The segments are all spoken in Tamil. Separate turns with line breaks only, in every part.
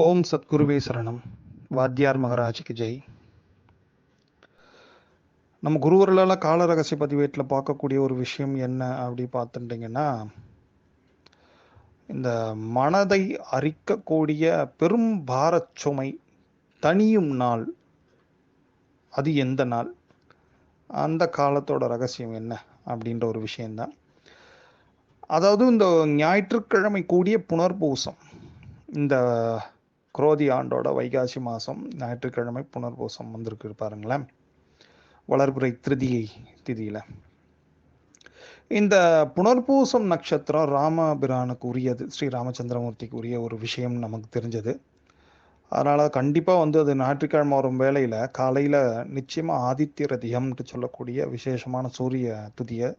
ஓம் சத்குருவே சரணம். வாத்தியார் மகராஜிக்கு ஜெய். நம்ம குருவர்களால் கால ரகசிய பதிவேட்டில் பார்க்கக்கூடிய ஒரு விஷயம் என்ன அப்படி பார்த்துட்டிங்கன்னா, இந்த மனதை அரிக்கக்கூடிய பெரும் பாரச் சுமை தணியும் நாள், அது எந்த நாள், அந்த காலத்தோட ரகசியம் என்ன அப்படின்ற ஒரு விஷயந்தான். அதாவது இந்த ஞாயிற்றுக்கிழமை கூடிய புனர்பூசம், இந்த குரோதி ஆண்டோட வைகாசி மாதம் ஞாயிற்றுக்கிழமை புனர்பூசம் வந்திருக்கு பாருங்களேன், வளர்பிறை திருதியை திதியில். இந்த புனர்பூசம் நட்சத்திரம் ராமபிரானுக்கு உரியது, ஸ்ரீ ராமச்சந்திரமூர்த்திக்கு உரிய ஒரு விஷயம் நமக்கு தெரிஞ்சது. அதனால் கண்டிப்பாக அது ஞாயிற்றுக்கிழமை வரும் வேளையில் காலையில் நிச்சயமாக ஆதித்ய ரதியம்னு சொல்லக்கூடிய விசேஷமான சூரிய துதியை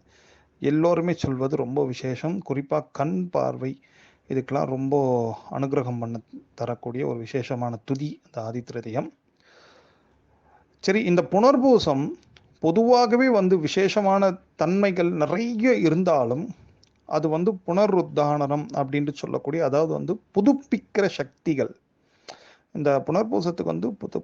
எல்லோருமே சொல்வது ரொம்ப விசேஷம். குறிப்பாக கண் பார்வை இதுக்கெல்லாம் ரொம்ப அனுகிரகம் பண்ண தரக்கூடிய ஒரு விசேஷமான துதி அந்த ஆதித்ய ரதியம். சரி, இந்த புனர்பூசம் பொதுவாகவே விசேஷமான தன்மைகள் நிறைய இருந்தாலும் அது புனருத்தாரணம் அப்படின்ட்டு சொல்லக்கூடிய, அதாவது புதுப்பிக்கிற சக்திகள். இந்த புனர்பூசத்துக்கு புது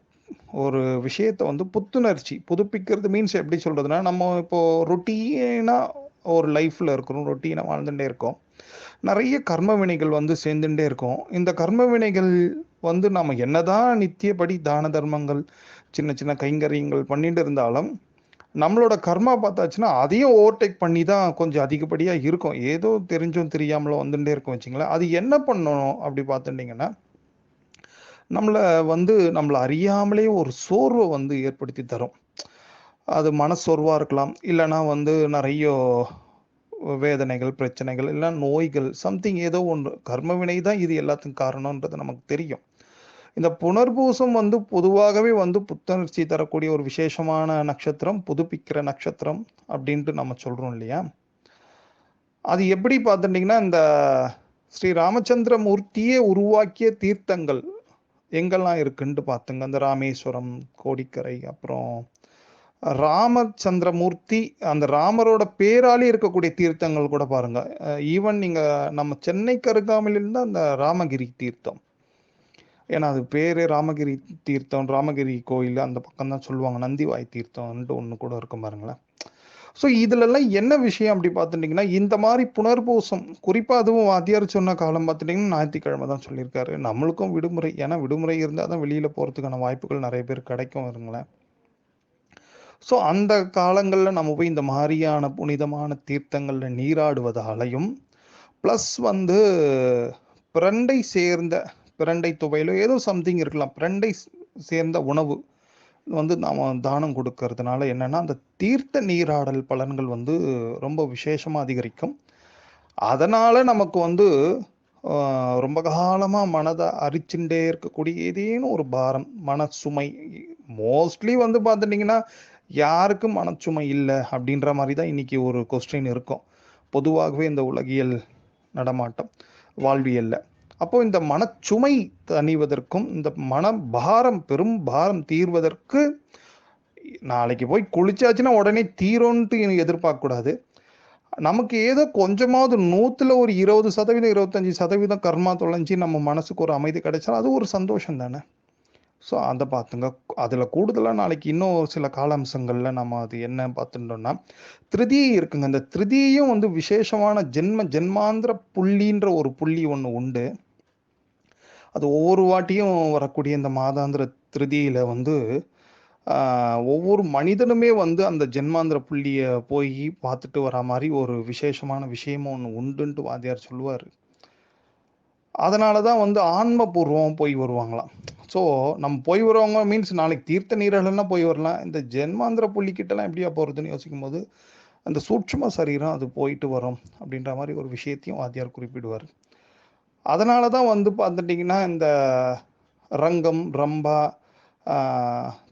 ஒரு விஷயத்தை புத்துணர்ச்சி புதுப்பிக்கிறது மீன்ஸ் எப்படி சொல்றதுன்னா, நம்ம இப்போ ரொட்டீனாக ஒரு லைஃப்ல இருக்கிறோம், ரொட்டீனாக வாழ்ந்துட்டே இருக்கோம், நிறைய கர்ம வினைகள் சேர்ந்துட்டே இருக்கும். இந்த கர்ம வினைகள் நம்ம என்னதான் நித்தியப்படி தான தர்மங்கள் சின்ன சின்ன கைங்கரியங்கள் பண்ணிட்டு இருந்தாலும் நம்மளோட கர்மா பார்த்தாச்சுன்னா அதையும் ஓவர்டேக் பண்ணி தான் கொஞ்சம் அதிகப்படியாக இருக்கும். ஏதோ தெரிஞ்சும் தெரியாமலோ வந்துட்டே இருக்கும் வச்சுங்களேன். அது என்ன பண்ணணும் அப்படி பார்த்துட்டிங்கன்னா, நம்மளை அறியாமலே ஒரு சோர்வை ஏற்படுத்தி தரும். அது மனசோர்வாக இருக்கலாம், இல்லைன்னா நிறைய வேதனைகள், பிரச்சனைகள், இல்லை நோய்கள், சம்திங் ஏதோ ஒன்று. கர்ம வினை தான் இது எல்லாத்துக்கும் காரணம்ன்றது நமக்கு தெரியும். இந்த புனர்பூசம் பொதுவாகவே புத்துணர்ச்சி தரக்கூடிய ஒரு விசேஷமான நட்சத்திரம், புதுப்பிக்கிற நட்சத்திரம் அப்படின்ட்டு நம்ம சொல்றோம் இல்லையா. அது எப்படி பார்த்துட்டிங்கன்னா, இந்த ஸ்ரீ ராமச்சந்திர மூர்த்தியே உருவாக்கிய தீர்த்தங்கள் எங்கெல்லாம் இருக்குன்ட்டு பார்த்துங்க. அந்த ராமேஸ்வரம், கோடிக்கரை, அப்புறம் ராமச்சந்திரமூர்த்தி அந்த ராமரோட பேராலே இருக்கக்கூடிய தீர்த்தங்கள் கூட பாருங்க. ஈவன் நீங்க நம்ம சென்னைக்கு அருகாமையில் இருந்தால் அந்த ராமகிரி தீர்த்தம், ஏன்னா அது பேரே ராமகிரி தீர்த்தம், ராமகிரி கோயில் அந்த பக்கம் தான் சொல்லுவாங்க. நந்திவாய் தீர்த்தம்ன்ட்டு ஒன்று கூட இருக்கும் பாருங்களேன். ஸோ இதுலலாம் என்ன விஷயம் அப்படி பார்த்துட்டிங்கன்னா, இந்த மாதிரி புனர்பூசம் குறிப்பாக அதுவும் வாத்தியார் சொன்ன காலம் பார்த்துட்டிங்கன்னா ஞாயிற்றுக்கிழமை தான் சொல்லியிருக்காரு. நம்மளுக்கும் விடுமுறை, ஏன்னா விடுமுறை இருந்தால் தான் வெளியில் போகிறதுக்கான வாய்ப்புகள் நிறைய பேர் கிடைக்கும் இருங்களேன். ஸோ அந்த காலங்களில் நம்ம போய் இந்த மாதிரியான புனிதமான தீர்த்தங்களில் நீராடுவதாலையும், ப்ளஸ் பிரண்டை சேர்ந்த, பிரண்டை துவையிலோ ஏதோ சம்திங் இருக்கலாம், பிரண்டை சேர்ந்த உணவு நாம் தானம் கொடுக்கறதுனால என்னென்னா அந்த தீர்த்த நீராடல் பலன்கள் ரொம்ப விசேஷமாக அதிகரிக்கும். அதனால் நமக்கு ரொம்ப காலமாக மனதை அரிச்சுட்டே இருக்கக்கூடிய ஏதேனும் ஒரு பாரம், மனசுமை, மோஸ்ட்லி பார்த்துட்டிங்கன்னா யாருக்கும் மனச்சுமை இல்லை அப்படின்ற மாதிரி தான் இன்னைக்கு ஒரு கொஸ்டின் இருக்கும் பொதுவாகவே இந்த உலகியல் நடமாட்டம் வாழ்வியல்ல. அப்போ இந்த மனச்சுமை தணிவதற்கும் இந்த மனபாரம், பெரும் பாரம் தீர்வதற்கு, நாளைக்கு போய் குளிச்சாச்சுன்னா உடனே தீரோன்ட்டு எதிர்பார்க்க கூடாது. நமக்கு ஏதோ கொஞ்சமாவது 100ல் ஒரு 20%, 25% கர்மா தொலைஞ்சி நம்ம மனசுக்கு ஒரு அமைதி கிடைச்சா அது ஒரு சந்தோஷம் தானே. ஸோ அதை பார்த்துங்க. அதில் கூடுதலாக நாளைக்கு இன்னும் சில கால அம்சங்களில் நம்ம அது என்ன பார்த்துட்டோம்னா, திருதியை இருக்குங்க. இந்த திருதியையும் விசேஷமான ஜென்மாந்திர புள்ளின்ற ஒரு புள்ளி ஒன்று உண்டு. அது ஒவ்வொரு வாட்டியும் வரக்கூடிய இந்த மாதாந்திர திருதியில் ஒவ்வொரு மனிதனுமே அந்த ஜென்மாந்திர புள்ளியை போய் பார்த்துட்டு வர மாதிரி ஒரு விசேஷமான விஷயமும் ஒன்று உண்டுன்ட்டு வாத்தியார் சொல்லுவார். அதனால தான் ஆன்மபூர்வம் போய் வருவாங்களாம். ஸோ நம்ம போய் வருவாங்க மீன்ஸ் நாளைக்கு தீர்த்த நீராடலாம் போய் வரலாம். இந்த ஜென்மாந்திர புள்ளிக்கிட்டலாம் எப்படியா போகிறதுன்னு யோசிக்கும் போது அந்த சூட்சும சரீரம் அது போயிட்டு வரும் அப்படின்ற மாதிரி ஒரு விஷயத்தையும் வாத்தியார் குறிப்பிடுவார். அதனால தான் பார்த்துட்டிங்கன்னா இந்த ரங்கம், ரம்பா,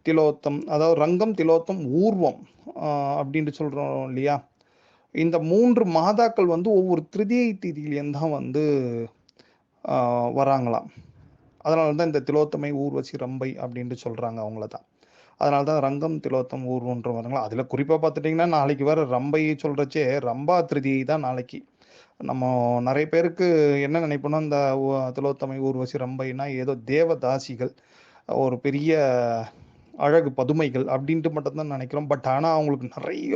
திலோத்தம், அதாவது ரங்கம், திலோத்தம், ஊர்வம் அப்படின்ட்டு சொல்கிறோம் இல்லையா. இந்த 3 மாதாக்கள் ஒவ்வொரு திருதியை திதியிலேருந்து தான் வராங்களாம். அதனால தான் இந்த திலோத்தமை, ஊர்வசி, ரம்பை அப்படின்ட்டு சொல்கிறாங்க அவங்கள தான். அதனால தான் ரங்கம், திலோத்தம், ஊர்வன்ற வராங்களா. அதில் குறிப்பாக பார்த்துட்டிங்கன்னா நாளைக்கு வர ரம்பை சொல்கிறச்சே ரம்பா திருதியை தான் நாளைக்கு. நம்ம நிறைய பேருக்கு என்ன நினைப்போம்னா, இந்த திலோத்தமை, ஊர்வசி, ரம்பைனா ஏதோ தேவதாசிகள், ஒரு பெரிய அழகு பதுமைகள் அப்படின்ட்டு மட்டும் தான் நினைக்கிறோம். பட் ஆனா அவங்களுக்கு நிறைய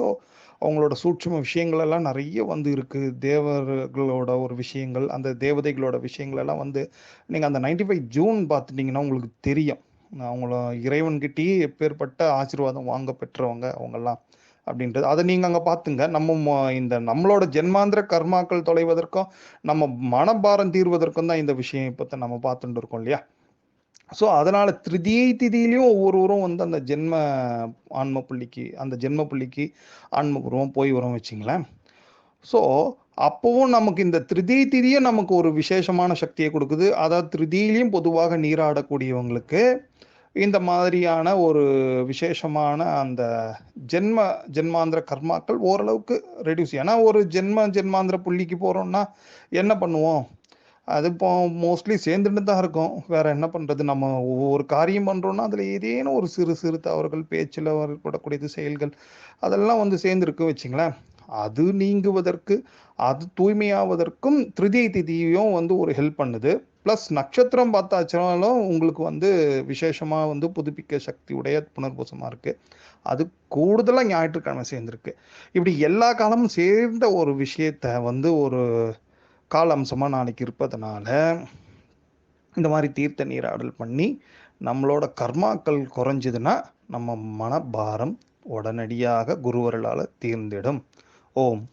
அவங்களோட சூட்சும விஷயங்கள் எல்லாம் நிறைய வந்து இருக்கு. தேவர்களோட ஒரு விஷயங்கள், அந்த தேவதைகளோட விஷயங்கள் எல்லாம் வந்து நீங்க அந்த 95 ஜூன் பார்த்துட்டீங்கன்னா உங்களுக்கு தெரியும். அவங்கள இறைவன்கிட்டயே எப்பேற்பட்ட ஆசீர்வாதம் வாங்க பெற்றவங்க அவங்கெல்லாம் அப்படின்றது. அத நீங்க அங்க பார்த்துங்க. நம்ம இந்த நம்மளோட ஜென்மாந்திர கர்மாக்கள் தொலைவதற்கும், நம்ம மனபாரம் தீர்வதற்கும் தான் இந்த விஷயம் இப்ப நம்ம பார்த்துட்டு இருக்கோம் இல்லையா? ஸோ அதனால திருதியை திதியிலயும் ஒவ்வொருவரும் வந்து அந்த ஜென்ம புள்ளிக்கு ஆன்மபூர்வம் போய் வரோம் வச்சுங்களேன். ஸோ அப்பவும் நமக்கு இந்த திருதியை திதியே நமக்கு ஒரு விசேஷமான சக்தியை கொடுக்குது. அதாவது திருதியிலையும் பொதுவாக நீராடக்கூடியவங்களுக்கு இந்த மாதிரியான ஒரு விசேஷமான அந்த ஜென்மாந்திர கர்மாக்கள் ஓரளவுக்கு ரெடியூஸ். ஏன்னா ஒரு ஜென்மாந்திர புள்ளிக்கு போறோம்னா என்ன பண்ணுவோம்? அது இப்போ மோஸ்ட்லி சேர்ந்துட்டு தான் இருக்கும். வேற என்ன பண்றது? நம்ம ஒவ்வொரு காரியம் பண்றோம்னா, அதுல ஏதேனும் ஒரு சிறு சிறு தவறுகள், பேச்சுல ஏற்படக்கூடியது செயல்கள், அதெல்லாம் வந்து சேர்ந்திருக்கு வச்சுங்களேன். அது நீங்குவதற்கு, அது தூய்மையாவதற்கும் திருதியை திதியும் வந்து ஒரு ஹெல்ப் பண்ணுது. பிளஸ் நட்சத்திரம் பார்த்தாச்சுனாலும் உங்களுக்கு வந்து விசேஷமா வந்து புதுப்பிக்க சக்தி உடைய புனர்பூசமா இருக்கு. அது கூடுதலா ஞாயிற்றுக்கிழமை சேர்ந்திருக்கு. இப்படி எல்லா காலமும் சேர்ந்த ஒரு விஷயத்த வந்து ஒரு கால அம்சமா நாளைக்கு இருப்பதனால, இந்த மாரி தீர்த்த நீராடல் பண்ணி, நம்மளோட கர்மாக்கள் குறைஞ்சதுன்னா, நம்ம மனபாரம் உடனடியாக குருவருளால தீர்ந்திடும். ஓம்